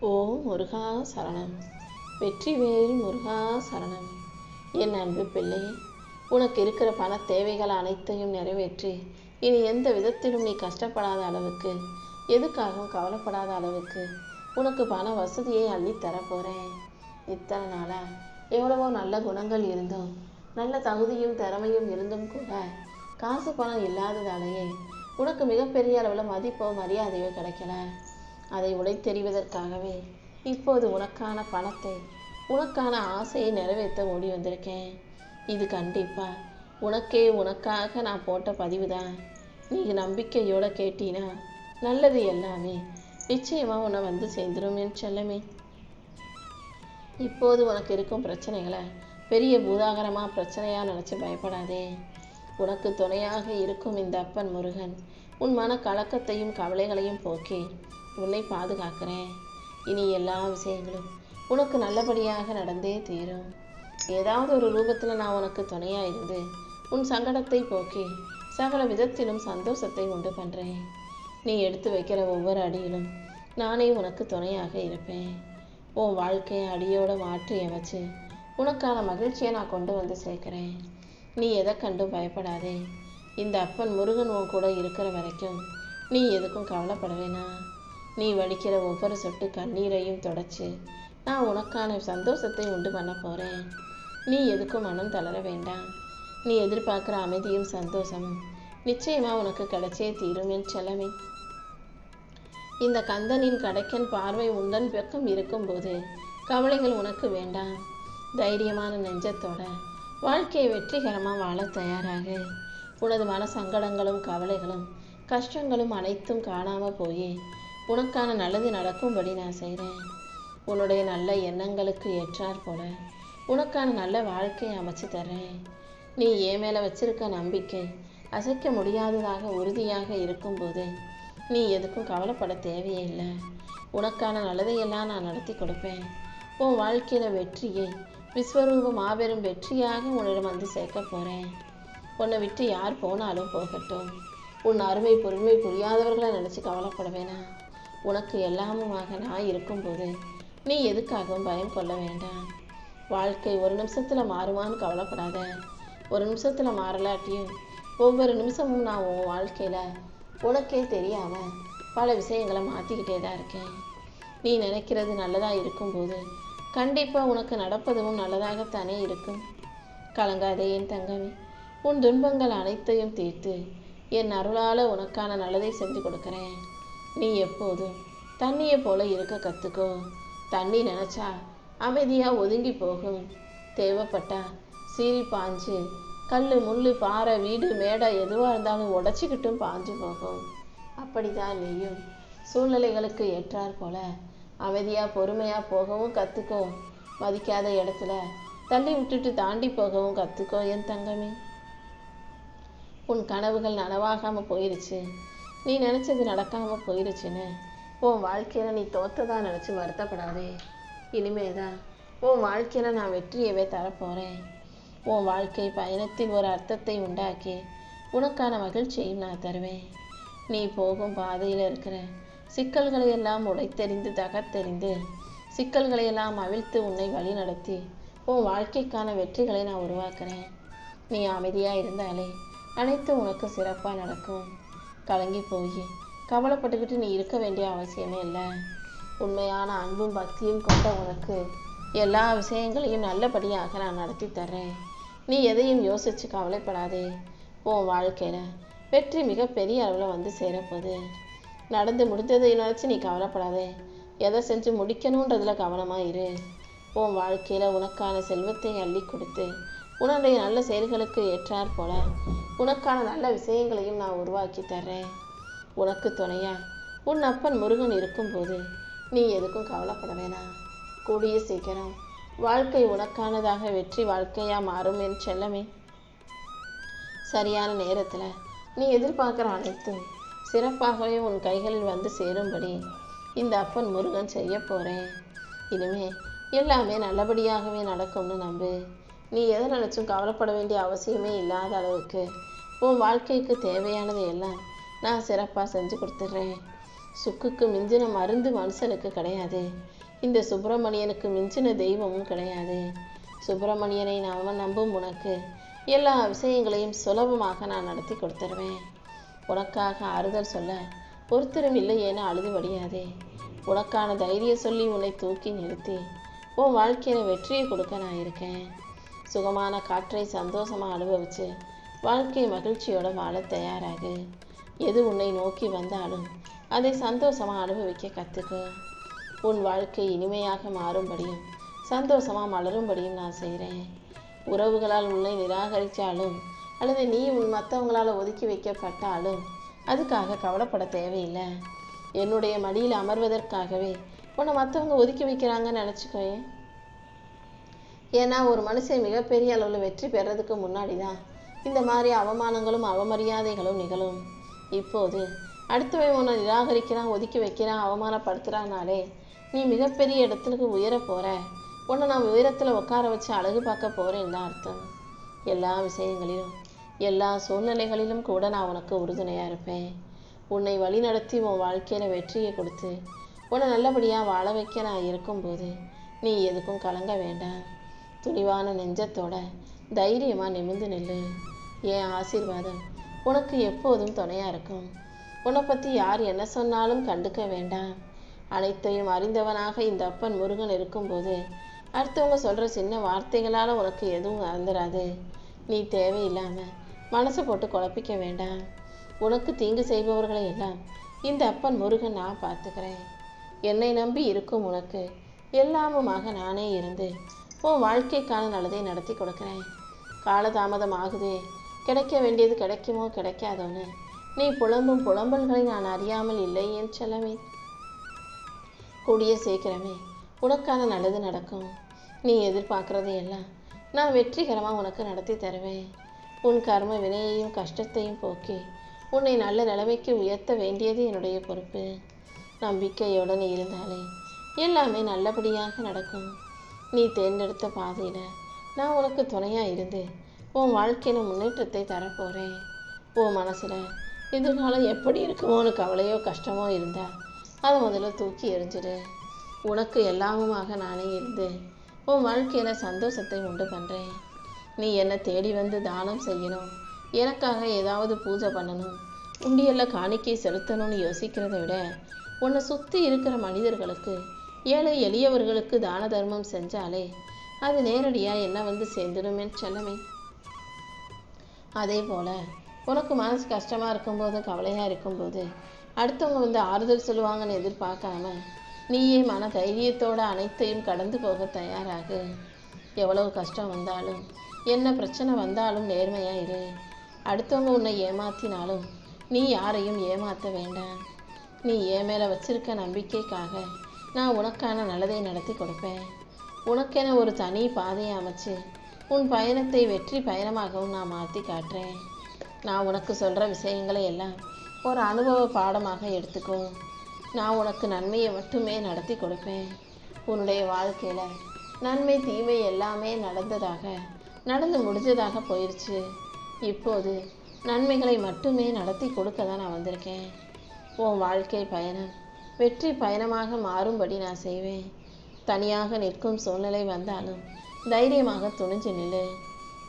ஓம் முருகா சரணம். வெற்றிவேல் முருகா சரணம். என் அன்பு பிள்ளையே, உனக்கு இருக்கிற பண தேவைகள் அனைத்தையும் நிறைவேற்றி இனி எந்த விதத்திலும் நீ கஷ்டப்படாத அளவுக்கு, எதுக்காகவும் கவலைப்படாத அளவுக்கு உனக்கு பண வசதியை அள்ளி தரப்போகிறேன். இத்தனை நாளா எவ்வளவோ நல்ல குணங்கள் இருந்தும், நல்ல தகுதியும் திறமையும் இருந்தும் கூட காசு பணம் இல்லாததாலேயே உனக்கு மிகப்பெரிய அளவில் மதிப்போ மரியாதையோ கிடைக்கல. அதை உடைத்தெறிவதற்காகவே இப்போது உனக்கான பணத்தை, உனக்கான ஆசையை நிறைவேற்ற ஓடி வந்திருக்கேன். இது கண்டிப்பா உனக்காக நான் போட்ட பதிவு தான். நீ நம்பிக்கையோட கேட்டினா நல்லது எல்லாமே நிச்சயமா உன்னை வந்து சேர்ந்துடும் என் செல்லமே. இப்போது உனக்கு இருக்கும் பிரச்சனைகளை பெரிய பூதாகரமாக பிரச்சனையாக நினச்சி பயப்படாதே. உனக்கு துணையாக இருக்கும் இந்த அப்பன் முருகன் உன் மன கலக்கத்தையும் கவலைகளையும் போக்கி உன்னை பாதுகாக்கிறேன். இனி எல்லா விஷயங்களும் உனக்கு நல்லபடியாக நடந்தே தீரும். ஏதாவது ஒரு ரூபத்தில் நான் உனக்கு துணையாக இருந்து உன் சங்கடத்தை போக்கி சகல விதத்திலும் சந்தோஷத்தை உண்டு பண்ணுறேன். நீ எடுத்து வைக்கிற ஒவ்வொரு அடியிலும் நானே உனக்கு துணையாக இருப்பேன். உன் வாழ்க்கையை அடியோட மாற்றி அமைச்சு உனக்கான மகிழ்ச்சியை நான் கொண்டு வந்து சேர்க்கிறேன். நீ எதை கண்டும் பயப்படாதே. இந்த அப்பன் முருகன் உன் கூட இருக்கிற வரைக்கும் நீ எதுக்கும் கவலைப்பட வேணாம். நீ வடிக்கிற ஒவ்வொரு சொட்டு கண்ணீரையும் தொடச்சி நான் உனக்கான சந்தோஷத்தை உண்டு பண்ண போகிறேன். நீ எதுக்கும் மனம் தளர வேண்டாம். நீ எதிர்பார்க்குற அமைதியும் சந்தோஷமும் நிச்சயமாக உனக்கு கிடைச்சே தீரும் என் செல்லமே. இந்த கந்தனின் கடைக்கன் பார்வை உந்தன் பக்கம் இருக்கும்போது கவலைகள் உனக்கு வேண்டாம். தைரியமான நெஞ்சத்தோட வாழ்க்கையை வெற்றிகரமாக வாழ தயாராக. உனது மன சங்கடங்களும் கவலைகளும் கஷ்டங்களும் அனைத்தும் காணாமல் போய் உனக்கான நல்லது நடக்கும்படி நான் செய்கிறேன். உன்னுடைய நல்ல எண்ணங்களுக்கு ஏற்றாற் போல உனக்கான நல்ல வாழ்க்கையை அமைச்சு தர்றேன். நீ என் மேலே வச்சிருக்க நம்பிக்கை அசைக்க முடியாததாக உறுதியாக இருக்கும்போது நீ எதுக்கும் கவலைப்பட தேவையே இல்லை. உனக்கான நல்லதையெல்லாம் நான் நடத்தி கொடுப்பேன். உன் வாழ்க்கையில் வெற்றியை விஸ்வரூப மாபெரும் வெற்றியாக உன்னிடம் வந்து சேர்க்க போகிறேன். உன்னை விட்டு யார் போனாலும் போகட்டும். உன் அருமை பொறுமை புரியாதவர்களை நினச்சி கவலைப்பட வேணாம். உனக்கு எல்லாமுமாக நான் இருக்கும்போது நீ எதுக்காகவும் பயம் கொள்ள வேண்டாம். வாழ்க்கை ஒரு நிமிஷத்தில் மாறுமான்னு கவலைப்படாத. ஒரு நிமிஷத்தில் மாறலாட்டியும் ஒவ்வொரு நிமிஷமும் நான் உன் வாழ்க்கையில் உனக்கே தெரியாமல் பல விஷயங்களை மாற்றிக்கிட்டே தான் இருக்கேன். நீ நினைக்கிறது நல்லதாக இருக்கும்போது கண்டிப்பாக உனக்கு நடப்பதும் நல்லதாகத்தானே இருக்கும். கலங்காதே என் தங்கமே. உன் துன்பங்கள் அனைத்தையும் தீர்த்து என் அருளால் உனக்கான நல்லதை செஞ்சு கொடுக்குறேன். நீ எப்போதும் தண்ணியை போல இருக்க கற்றுக்கோ. தண்ணி நினச்சா அமைதியாக ஒதுங்கி போகும். தேவைப்பட்டா சீறி பாஞ்சு கல் முள் பாறை வீடு மேடை எதுவாக இருந்தாலும் உடச்சிக்கிட்டும் பாஞ்சு போகும். அப்படிதான் நீயும் சூழ்நிலைகளுக்கு ஏற்றாற் போல அமைதியாக பொறுமையாக போகவும் கற்றுக்கோ. மதிக்காத இடத்துல தள்ளி விட்டுட்டு தாண்டி போகவும் கற்றுக்கோ என் தங்கமே. உன் கனவுகள் நனவாகாமல் போயிருச்சு, நீ நினச்சது நடக்காமல் போயிருச்சுன்னு உன் வாழ்க்கையில் நீ தோற்றதா நினச்சி வருத்தப்படாதே. இனிமேதான் உன் வாழ்க்கையில் நான் வெற்றியவே தரப்போகிறேன். உன் வாழ்க்கை பயணத்தில் ஒரு அர்த்தத்தை உண்டாக்கி உனக்கான மகிழ்ச்சியையும் நான் தருவேன். நீ போகும் பாதையில் இருக்கிற சிக்கல்களையெல்லாம் உடைத்தெறிந்து தகர்த்தெறிந்து சிக்கல்களையெல்லாம் அவிழ்த்து உன்னை வழி நடத்தி உன் வாழ்க்கைக்கான வெற்றிகளை நான் உருவாக்குறேன். நீ அமைதியாக இருந்தாலே அனைத்து உனக்கு சிறப்பாக நடக்கும். கலங்கி போய் கவலைப்பட்டுக்கிட்டு நீ இருக்க வேண்டிய அவசியமே இல்லை. உண்மையான அன்பும் பக்தியும் கொண்ட உனக்கு எல்லா விஷயங்களையும் நல்லபடியாக நான் நடத்தி தர்றேன். நீ எதையும் யோசித்து கவலைப்படாதே. உன் வாழ்க்கையில் வெற்றி மிகப்பெரிய அளவில் வந்து சேரப்போகுது. நடந்து முடிந்ததை நினச்சி நீ கவலைப்படாதே. எதை செஞ்சு முடிக்கணுன்றதுல கவனமாக இரு. உன் வாழ்க்கையில் உனக்கான செல்வத்தை அள்ளி கொடுத்து உன்னுடைய நல்ல செயல்களுக்கு ஏற்றாற் போல உனக்கான நல்ல விஷயங்களையும் நான் உருவாக்கி தர்றேன். உனக்கு துணையா உன் அப்பன் முருகன் இருக்கும்போது நீ எதுக்கும் கவலைப்பட வேணாம். கூடிய சீக்கிரம் வாழ்க்கை உனக்கானதாக வெற்றி வாழ்க்கையாக மாறும் என் செல்லமே. சரியான நேரத்தில் நீ எதிர்பார்க்குற அனைத்தும் சிறப்பாகவே உன் கைகளில் வந்து சேரும்படி இந்த அப்பன் முருகன் செய்ய போகிறேன். இனிமே எல்லாமே நல்லபடியாகவே நடக்கும்னு நம்பு. நீ எதை நினச்சும் கவலைப்பட வேண்டிய அவசியமே இல்லாத அளவுக்கு உன் வாழ்க்கைக்கு தேவையானது எல்லாம் நான் சிறப்பாக செஞ்சு கொடுத்துட்றேன். சுக்குக்கு மிஞ்சின மருந்து மனுஷனுக்கு கிடையாது. இந்த சுப்பிரமணியனுக்கு மிஞ்சின தெய்வமும் கிடையாது. சுப்பிரமணியனை நான் நம்பும் உனக்கு எல்லா விஷயங்களையும் சுலபமாக நான் நடத்தி கொடுத்துருவேன். உனக்காக ஆறுதல் சொல்ல ஒருத்தரும் இல்லையேன்னு அழுது வடியாதே. உனக்கான தைரியம் சொல்லி உன்னை தூக்கி நிறுத்தி உன் வாழ்க்கையில் வெற்றியை கொடுக்க நான் இருக்கேன். சுகமான காற்றை சந்தோஷமாக அனுபவிச்சு வாழ்க்கை மகிழ்ச்சியோட வாழ தயாராகு. எது உன்னை நோக்கி வந்தாலும் அதை சந்தோஷமாக அனுபவிக்க கற்றுக்கோ. உன் வாழ்க்கை இனிமையாக மாறும்படியும் சந்தோஷமாக மலரும்படியும் நான் செய்கிறேன். உறவுகளால் உன்னை நிராகரித்தாலும் அல்லது நீ மற்றவங்களால் ஒதுக்கி வைக்கப்பட்டாலும் அதுக்காக கவலைப்பட தேவையில்லை. என்னுடைய மடியில் அமர்வதற்காகவே உன்னை மற்றவங்க ஒதுக்கி வைக்கிறாங்கன்னு நினச்சிக்கோயே. ஏன்னா ஒரு மனுஷன் மிகப்பெரிய அளவில் வெற்றி பெறதுக்கு முன்னாடி தான் இந்த மாதிரி அவமானங்களும் அவமரியாதைகளும் நிகழும். இப்போது அடுத்தவன் உன்னை நிராகரிக்கிறான், ஒதுக்கி வைக்கிறான், அவமானப்படுத்துகிறானாலே நீ மிகப்பெரிய இடத்துக்கு உயர போகிற. உன்னை நான் உயரத்தில் உட்கார வச்சு அழகு பார்க்க போகிறேன்னு தான் அர்த்தம். எல்லா விஷயங்களிலும் எல்லா சூழ்நிலைகளிலும் கூட நான் உனக்கு உறுதுணையாக இருப்பேன். உன்னை வழி நடத்தி உன் வாழ்க்கையில் வெற்றியை கொடுத்து உன்னை நல்லபடியாக வாழ வைக்க நான் இருக்கும்போது நீ எதுக்கும் கலங்க வேண்டாம். துணிவான நெஞ்சத்தோட தைரியமாக நிமிர்ந்து நில்லு. என் ஆசீர்வாதம் உனக்கு எப்போதும் துணையாக இருக்கும். உன்னை பற்றி யார் என்ன சொன்னாலும் கண்டுக்க வேண்டாம். அனைத்தையும் அறிந்தவனாக இந்த அப்பன் முருகன் இருக்கும்போது அடுத்தவங்க சொல்கிற சின்ன வார்த்தைகளால் உனக்கு எதுவும் மறந்துடாது. நீ தேவையில்லாமல் மனசை போட்டு குழப்பிக்க வேண்டாம். உனக்கு தீங்கு செய்பவர்களை எல்லாம் இந்த அப்பன் முருகன் நான் பார்த்துக்கிறேன். என்னை நம்பி இருக்கும் உனக்கு எல்லாமுமாக நானே இருந்து உன் வாழ்க்கைக்கான நல்லதை நடத்தி கொடுக்குறேன். காலதாமதம் ஆகுதே, கிடைக்க வேண்டியது கிடைக்குமோ கிடைக்காதோன்னு நீ புலம்பும் புலம்பல்களை நான் அறியாமல் இல்லை என் செல்லமே. கூடிய சீக்கிரமே உனக்கான நல்லது நடக்கும். நீ எதிர்பார்க்குறது எல்லாம் நான் வெற்றிகரமாக உனக்கு நடத்தி தருவேன். உன் கர்ம வினையையும் கஷ்டத்தையும் போக்கி உன்னை நல்ல நிலைமைக்கு உயர்த்த வேண்டியது என்னுடைய பொறுப்பு. நம்பிக்கையுடன் இருந்தாலே எல்லாமே நல்லபடியாக நடக்கும். நீ தேர்ந்தெடுத்த பாதையில் நான் உனக்கு துணையாக இருந்து உன் வாழ்க்கையில் முன்னேற்றத்தை தரப்போகிறேன். உன் மனசில் எதிர்காலம் எப்படி இருக்குமோன்னு கவலையோ கஷ்டமோ இருந்தால் அதை முதல்ல தூக்கி எறிஞ்சிடு. உனக்கு எல்லாமுமாக நானே இருந்து உன் வாழ்க்கையில் சந்தோஷத்தை உண்டு பண்ணுறேன். நீ என்னை தேடி வந்து தானம் செய்யணும், எனக்காக ஏதாவது பூஜை பண்ணணும், உண்டியலில் காணிக்கை செலுத்தணும்னு யோசிக்கிறத விட உன்னை சுற்றி இருக்கிற மனிதர்களுக்கு, ஏழை எளியவர்களுக்கு தான தர்மம் செஞ்சாலே அது நேரடியாக என்ன வந்து சேர்ந்துடுமே செல்லமே. அதே போல் உனக்கு மனசு கஷ்டமாக இருக்கும்போது கவலையாக இருக்கும்போது அடுத்தவங்க வந்து ஆறுதல் சொல்லுவாங்கன்னு எதிர்பார்க்காம நீயே மன தைரியத்தோடு அனைத்தையும் கடந்து போக தயாராகு. எவ்வளவு கஷ்டம் வந்தாலும் என்ன பிரச்சனை வந்தாலும் நேர்மையாக இரு. அடுத்தவங்க உன்னை ஏமாத்தினாலும் நீ யாரையும் ஏமாற்ற வேண்டாம். நீ என் மேலே வச்சிருக்க நம்பிக்கைக்காக நான் உனக்கான நல்லதை நடத்தி கொடுப்பேன். உனக்கென ஒரு தனி பாதையை அமைச்சு உன் பயணத்தை வெற்றி பயணமாகவும் நான் மாற்றி காட்டுறேன். நான் உனக்கு சொல்கிற விஷயங்களை எல்லாம் ஒரு அனுபவ பாடமாக எடுத்துக்கோ. நான் உனக்கு நன்மையை மட்டுமே நடத்தி கொடுப்பேன். உன்னுடைய வாழ்க்கையில் நன்மை தீமை எல்லாமே நடந்து முடிஞ்சதாக போயிடுச்சு. இப்போது நன்மைகளை மட்டுமே நடத்தி கொடுக்க தான் நான் வந்திருக்கேன். உன் வாழ்க்கை பயணம் வெற்றி பயணமாக மாறும்படி நான் செய்வேன். தனியாக நிற்கும் சூழ்நிலை வந்தாலும் தைரியமாக துணிஞ்சு நில்லு.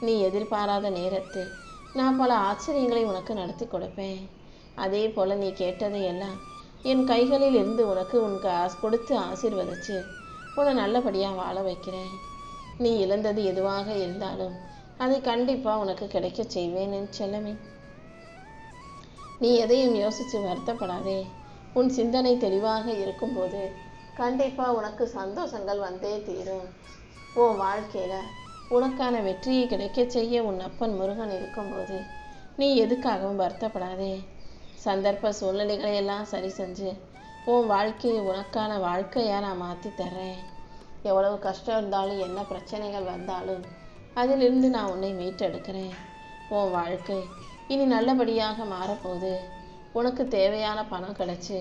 நீ எதிர்பாராத நேரத்தில் நான் பல ஆச்சரியங்களை உனக்கு நடத்தி கொடுப்பேன். அதே போல் நீ கேட்டதை எல்லாம் என் கைகளில் இருந்து உனக்கு கொடுத்து ஆசீர்வதிச்சு உன்னை நல்லபடியாக வாழ வைக்கிறேன். நீ இழந்தது எதுவாக இருந்தாலும் அதை கண்டிப்பாக உனக்கு கிடைக்க செய்வேன் என் செல்லமே. நீ எதையும் யோசித்து வருத்தப்படாதே. உன் சிந்தனை தெளிவாக இருக்கும்போது கண்டிப்பாக உனக்கு சந்தோஷங்கள் வந்தே தீரும். உன் வாழ்க்கையில் உனக்கான வெற்றியை கிடைக்க செய்ய உன் அப்பன் முருகன் இருக்கும்போது நீ எதுக்காகவும் வருத்தப்படாதே. சந்தர்ப்ப சூழ்நிலைகளை எல்லாம் சரி செஞ்சு உன் வாழ்க்கையை உனக்கான வாழ்க்கையாக நான் மாற்றி தர்றேன். எவ்வளவு கஷ்டம் இருந்தாலும் என்ன பிரச்சனைகள் வந்தாலும் அதிலிருந்து நான் உன்னை மீட்டெடுக்கிறேன். உன் வாழ்க்கை இனி நல்லபடியாக மாறப்போகுது. உனக்கு தேவையான பணம் கிடச்சி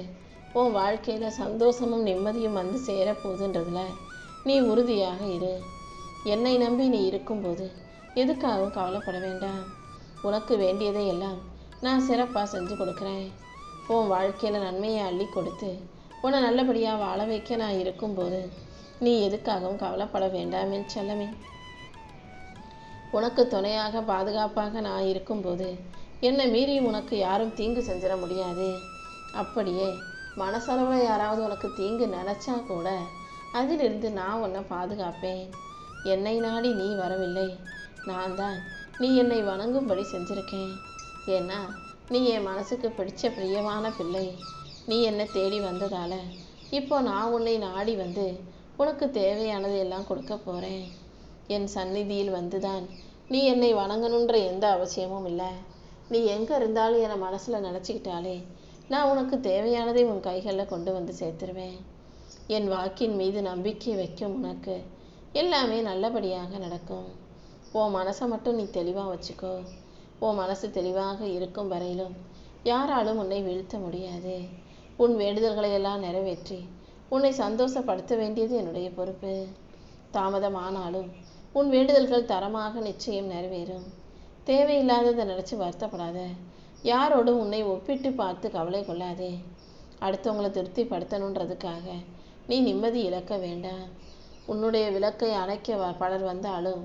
உன் வாழ்க்கையில் சந்தோஷமும் நிம்மதியும் வந்து சேரப்போகுதுன்றதுல நீ உறுதியாக இரு. என்னை நம்பி நீ இருக்கும்போது எதுக்காகவும் கவலைப்பட வேண்டாம். உனக்கு வேண்டியதை எல்லாம் நான் சிறப்பாக செஞ்சு கொடுக்குறேன். உன் வாழ்க்கையில் நன்மையை அள்ளி கொடுத்து உன்னை நல்லபடியாக வாழ வைக்க நான் இருக்கும்போது நீ எதுக்காகவும் கவலைப்பட வேண்டாம் என் செல்லமே. உனக்கு துணையாக பாதுகாப்பாக நான் இருக்கும்போது என்னை மீறி உனக்கு யாரும் தீங்கு செஞ்சிட முடியாது. அப்படியே மனசளவில் யாராவது உனக்கு தீங்கு நினச்சா கூட அதிலிருந்து நான் உன்னை பாதுகாப்பேன். என்னை நாடி நீ வரவில்லை, நான் தான் நீ என்னை வணங்கும்படி செஞ்சுருக்கேன். ஏன்னா நீ என் மனசுக்கு பிடிச்ச பிரியமான பிள்ளை. நீ என்னை தேடி வந்ததால் இப்போ நான் உன்னை நாடி வந்து உனக்கு தேவையானது எல்லாம் கொடுக்க போகிறேன். என் சந்நிதியில் வந்துதான் நீ என்னை வணங்கணுன்ற எந்த அவசியமும் இல்லை. நீ எங்கே இருந்தாலும் என்னை மனசில் நினச்சிக்கிட்டாலே நான் உனக்கு தேவையானதை உன் கைகளில் கொண்டு வந்து சேர்த்துருவேன். என் வாக்கின் மீது நம்பிக்கை வைக்கும் உனக்கு எல்லாமே நல்லபடியாக நடக்கும். உன் மனசை மட்டும் நீ தெளிவாக வச்சுக்கோ. உன் மனசு தெளிவாக இருக்கும் வரையிலும் யாராலும் உன்னை வீழ்த்த முடியாது. உன் வேண்டுதல்களை எல்லாம் நிறைவேற்றி உன்னை சந்தோஷப்படுத்த வேண்டியது என்னுடைய பொறுப்பு. தாமதமானாலும் உன் வேண்டுதல்கள் தரமாக நிச்சயம் நிறைவேறும். தேவையில்லாததை நினச்சி வருத்தப்படாத. யாரோடும் உன்னை ஒப்பிட்டு பார்த்து கவலை கொள்ளாதே. அடுத்தவங்களை திருப்திப்படுத்தணுன்றதுக்காக நீ நிம்மதி இழக்க வேண்டாம். உன்னுடைய விளக்கை அணைக்க பலர் வந்தாலும்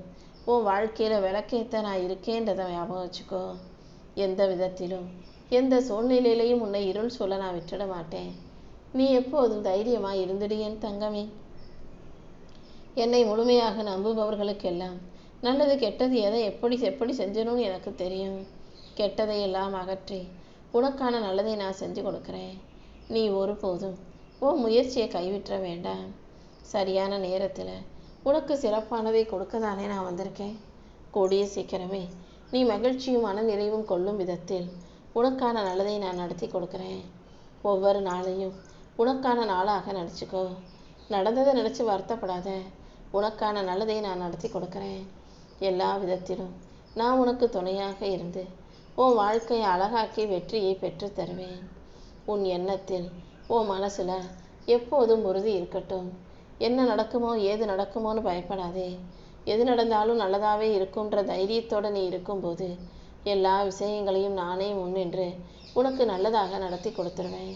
உன் வாழ்க்கையில் விளக்கேற்ற நான் இருக்கேன்றதை ஞாபகம் வச்சுக்கோ. எந்த விதத்திலும் எந்த சூழ்நிலையிலையும் உன்னை இருள் சொல்ல நான் விட்டுட மாட்டேன். நீ எப்போதும் தைரியமாக இருந்துடு என் தங்கமே. என்னை முழுமையாக நம்புபவர்களுக்கெல்லாம் நல்லது கெட்டது எதை எப்படி செஞ்சணும்னு எனக்கு தெரியும். கெட்டதை எல்லாம் அகற்றி உனக்கான நல்லதை நான் செஞ்சு கொடுக்குறேன். நீ ஒருபோதும் உன் முயற்சியை கைவிட்ட வேண்டாம். சரியான நேரத்தில் உனக்கு சிறப்பானதை கொடுக்க தானே நான் வந்திருக்கேன். கூடிய சீக்கிரமே நீ மகிழ்ச்சியும் மன நிறைவும் கொள்ளும் விதத்தில் உனக்கான நல்லதை நான் நடத்தி கொடுக்குறேன். ஒவ்வொரு நாளையும் உனக்கான நாளாக நினச்சிக்கோ. நடந்ததை நினச்சி வருத்தப்படாத. உனக்கான நல்லதை நான் நடத்தி கொடுக்குறேன். எல்லா விதத்திலும் நான் உனக்கு துணையாக இருந்து உன் வாழ்க்கையை அழகாக்கி வெற்றியை பெற்று தருவேன். உன் எண்ணத்தில் உன் மனசில் எப்போதும் உறுதி இருக்கட்டும். என்ன நடக்குமோ ஏது நடக்குமோன்னு பயப்படாதே. எது நடந்தாலும் நல்லதாகவே இருக்குன்ற தைரியத்தோடு நீ இருக்கும்போது எல்லா விஷயங்களையும் நானே முன்னின்று உனக்கு நல்லதாக நடத்தி கொடுத்துருவேன்.